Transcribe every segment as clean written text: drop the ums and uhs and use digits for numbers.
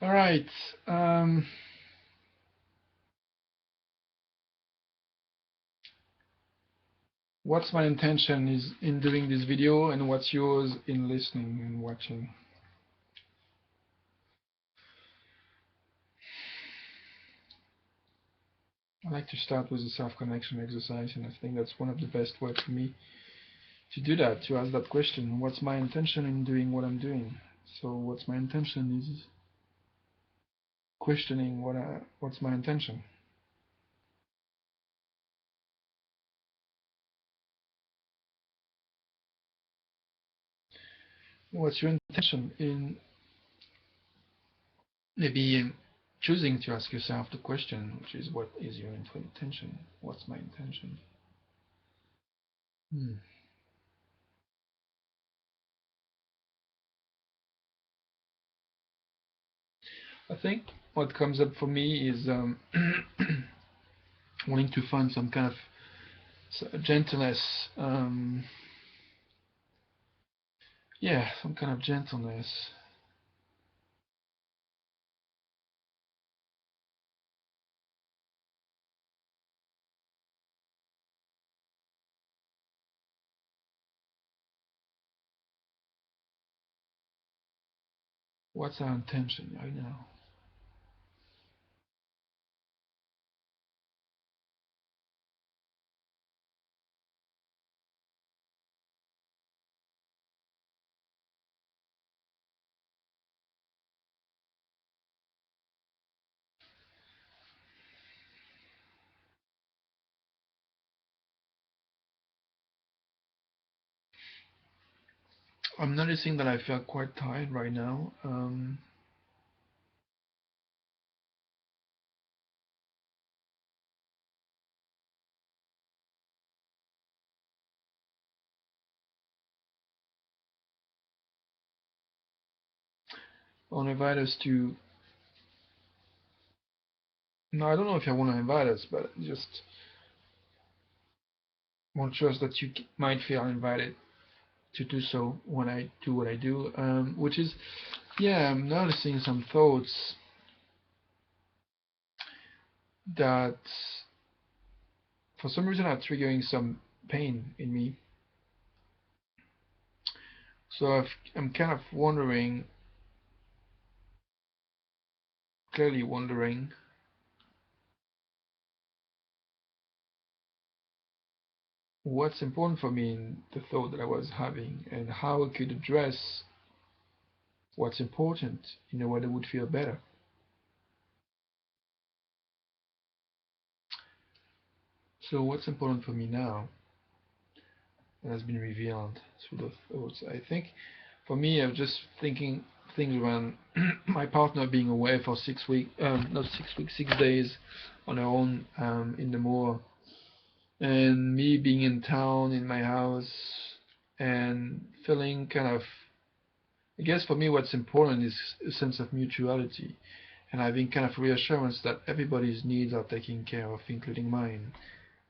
All right. What's my intention is in doing this video, and what's yours in listening and watching? I like to start with a self-connection exercise, and I think that's one of the best ways for me to do that, to ask that question. What's my intention in doing what I'm doing? So what's my intention is questioning what's my intention. What's your intention in maybe choosing to ask yourself the question, which is what is your intention? What's my intention? I think what comes up for me is wanting to find some kind of gentleness. Yeah, some kind of gentleness. What's our intention right now? I'm noticing that I feel quite tired right now. I want to invite us to. No, I don't know if I want to invite us, but just want to trust that you might feel invited to do so when I do what I do, which is, yeah, I'm noticing some thoughts that for some reason are triggering some pain in me. So I'm kind of wondering, clearly wondering, what's important for me in the thought that I was having, and how I could address what's important in a way that would feel better. So what's important for me now that has been revealed through those thoughts? I think for me, I'm just thinking things around my partner being away for 6 weeks, not 6 weeks, 6 days on her own in the moor, and me being in town in my house and feeling kind of, I guess for me what's important is a sense of mutuality and having kind of reassurance that everybody's needs are taken care of, including mine.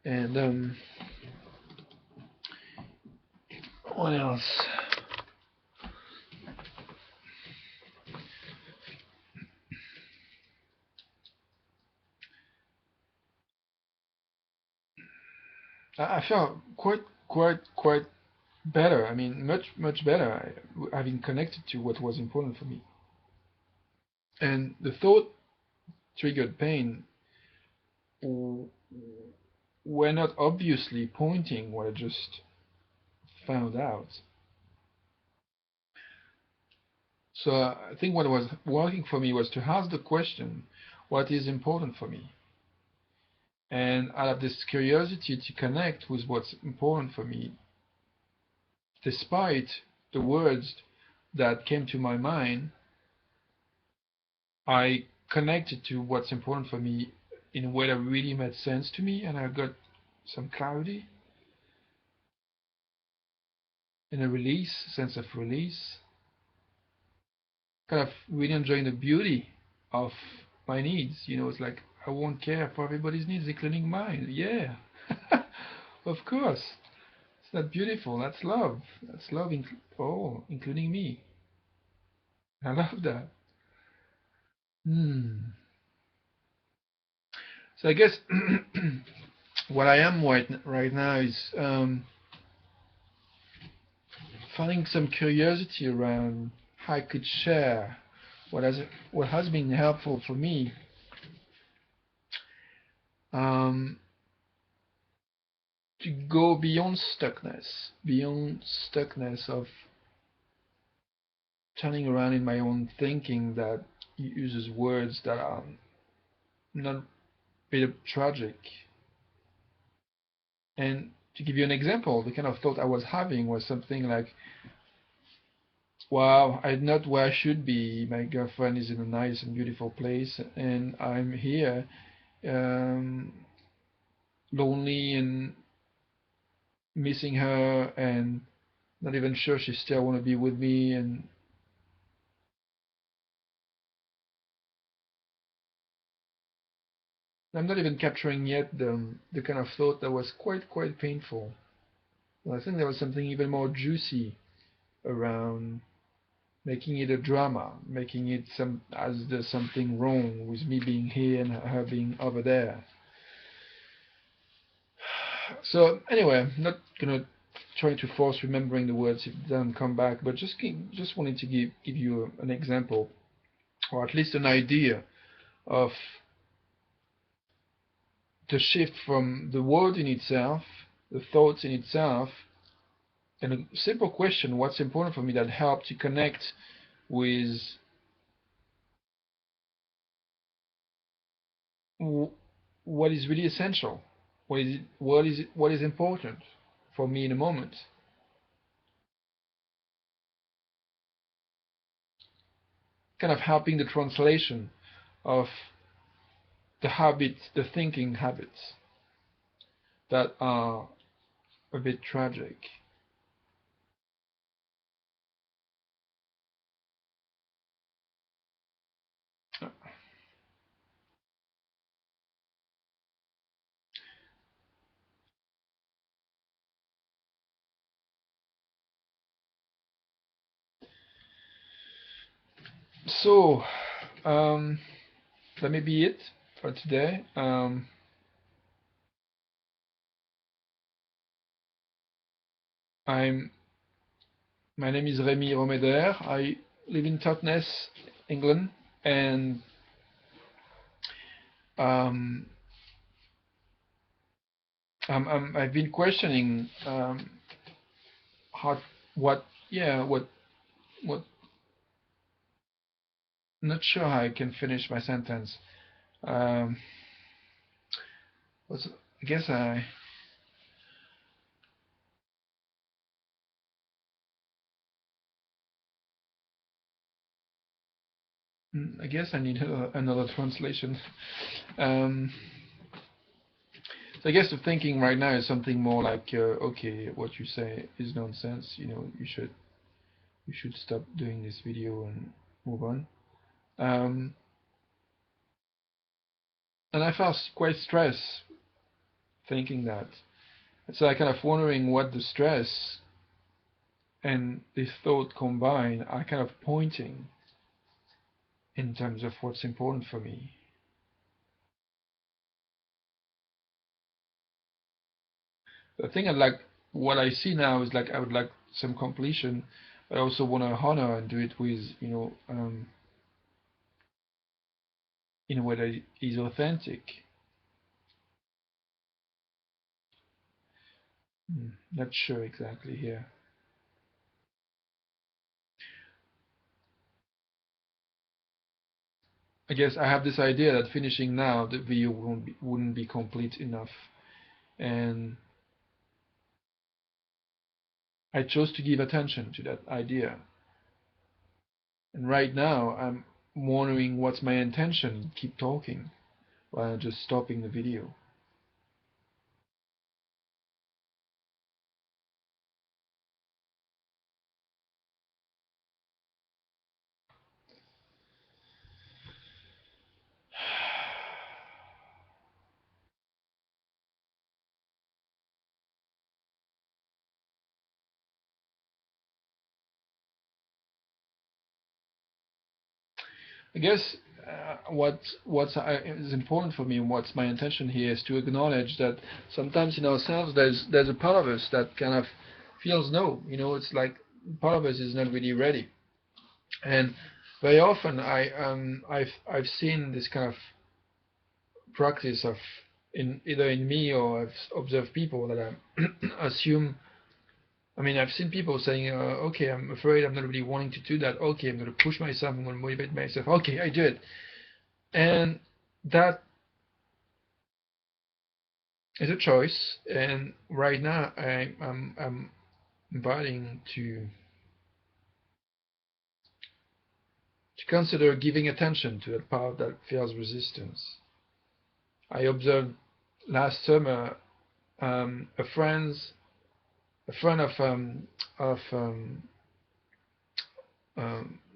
And what else? I feel quite better. I mean, much better, having connected to what was important for me. And the thought triggered pain were not obviously pointing what I just found out. So I think what was working for me was to ask the question, what is important for me? And out of this curiosity to connect with what's important for me, despite the words that came to my mind, I connected to what's important for me in a way that really made sense to me, and I got some clarity and a sense of release, kind of really enjoying the beauty of my needs. It's like I won't care for everybody's needs, including mine. Yeah, of course. It's not beautiful. That's love. That's love for all, including me. I love that. Hmm. So I guess what I am right now is finding some curiosity around how I could share what has what has been helpful for me, um, to go beyond stuckness of turning around in my own thinking that uses words that are not a bit tragic. And to give you an example, the kind of thought I was having was something like, wow, I'm not where I should be. My girlfriend is in a nice and beautiful place, and I'm here, um, lonely and missing her, and not even sure she still want to be with me. And I'm not even capturing yet the kind of thought that was quite painful. I think there was something even more juicy around making it a drama, making it some as there's something wrong with me being here and her being over there. So anyway, I'm not gonna try to force remembering the words if it doesn't come back, but just wanted to give you an example, or at least an idea of the shift from the word in itself, the thoughts in itself, and a simple question: what's important for me, that helped to connect with what is really essential, what is important for me in a moment, kind of helping the translation of the habits, the thinking habits that are a bit tragic. So um, that may be it for today. I'm My name is Rémi Romeder. I live in Totnes, England, and um, I've been questioning how, what, yeah, what. Not sure how I can finish my sentence. Um, what's, I guess I guess I need another translation. Um, so I guess the thinking right now is something more like, okay, what you say is nonsense. You should stop doing this video and move on. Um, and I felt quite stressed thinking that. So I kind of wondering what the stress and this thought combined are kind of pointing in terms of what's important for me. The thing I like, what I see now is like I would like some completion, but I also want to honor and do it with, in a way that is authentic. Not sure exactly here. I guess I have this idea that finishing now the video wouldn't be complete enough, and I chose to give attention to that idea. And right now I'm wondering what's my intention. Keep talking while just stopping the video. I guess is important for me, and what's my intention here, is to acknowledge that sometimes in ourselves there's a part of us that kind of feels no. It's like part of us is not really ready. And very often I've seen this kind of practice of in either in me, or I've observed people that I assume. I mean, I've seen people saying, "Okay, I'm afraid. I'm not really wanting to do that. Okay, I'm going to push myself. I'm going to motivate myself. Okay, I do it." And that is a choice. And right now, I'm inviting to consider giving attention to that part that feels resistance. I observed last summer a friend of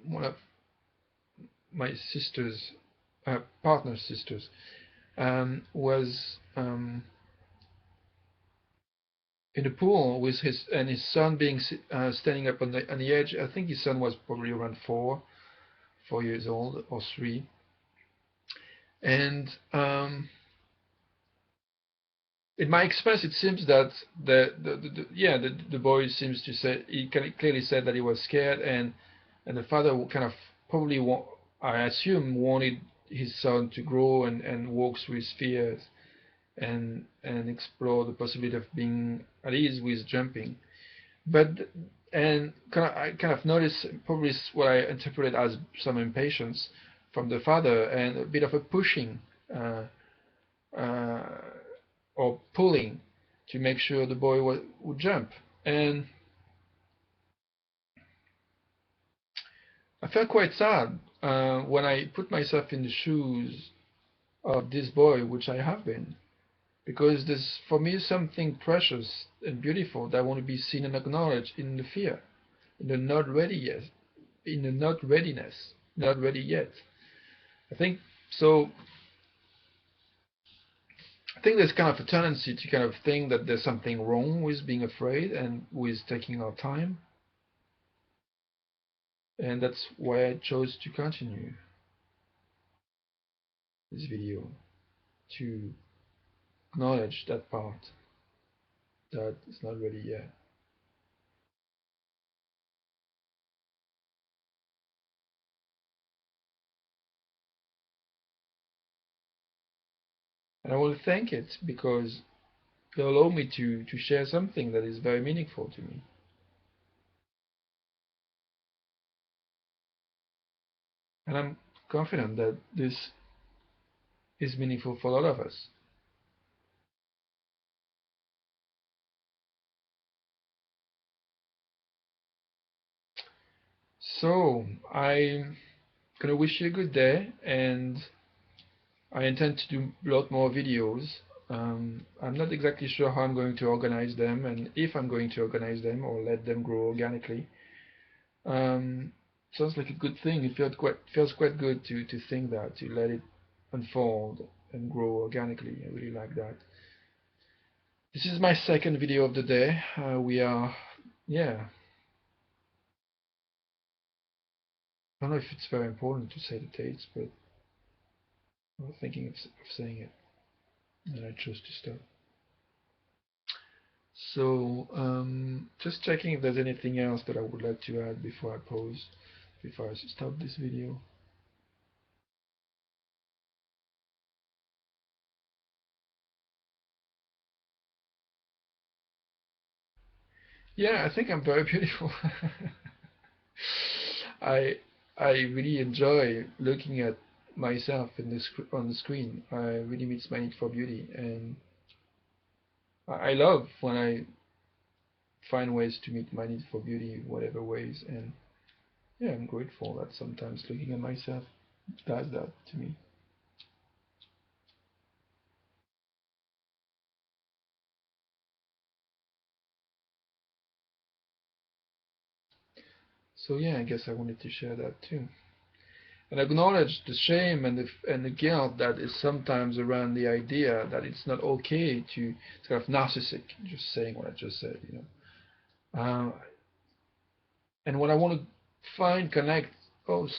one of my sisters, partner sisters, was in the pool with his son being standing up on the edge. I think his son was probably around 4 years old or 3, and in my experience, it seems that the boy seems to say, he clearly said that he was scared, and the father kind of probably I assume wanted his son to grow and walk through his fears and explore the possibility of being at ease with jumping. But and I kind of noticed probably what I interpreted as some impatience from the father and a bit of a pushing uh, or pulling to make sure the boy would jump. And I felt quite sad when I put myself in the shoes of this boy, which I have been, because there's for me something precious and beautiful that I want to be seen and acknowledged in the fear, in the not ready yet, in the not readiness, not ready yet. I think so. I think there's kind of a tendency to kind of think that there's something wrong with being afraid and with taking our time, and that's why I chose to continue this video, to acknowledge that part that is not ready yet. And I want to thank it because it allowed me to share something that is very meaningful to me. And I'm confident that this is meaningful for a lot of us. So I'm gonna wish you a good day, and I intend to do a lot more videos. I'm not exactly sure how I'm going to organize them, and if I'm going to organize them or let them grow organically. Um, Sounds like a good thing. It feels quite good to think that, to let it unfold and grow organically. I really like that. This is my second video of the day. Yeah, I don't know if it's very important to say the dates, but I was thinking of saying it, and I chose to stop. So, just checking if there's anything else that I would like to add before I pause, before I stop this video. Yeah, I think I'm very beautiful. I I really enjoy looking at myself on the screen. I really meets my need for beauty, and I love when I find ways to meet my need for beauty in whatever ways. And yeah, I'm grateful that sometimes looking at myself does that to me. So yeah, I guess I wanted to share that too, and acknowledge the shame and the guilt that is sometimes around the idea that it's not okay to sort of narcissistic, just saying what I just said. And when I want to connect, oh, shh,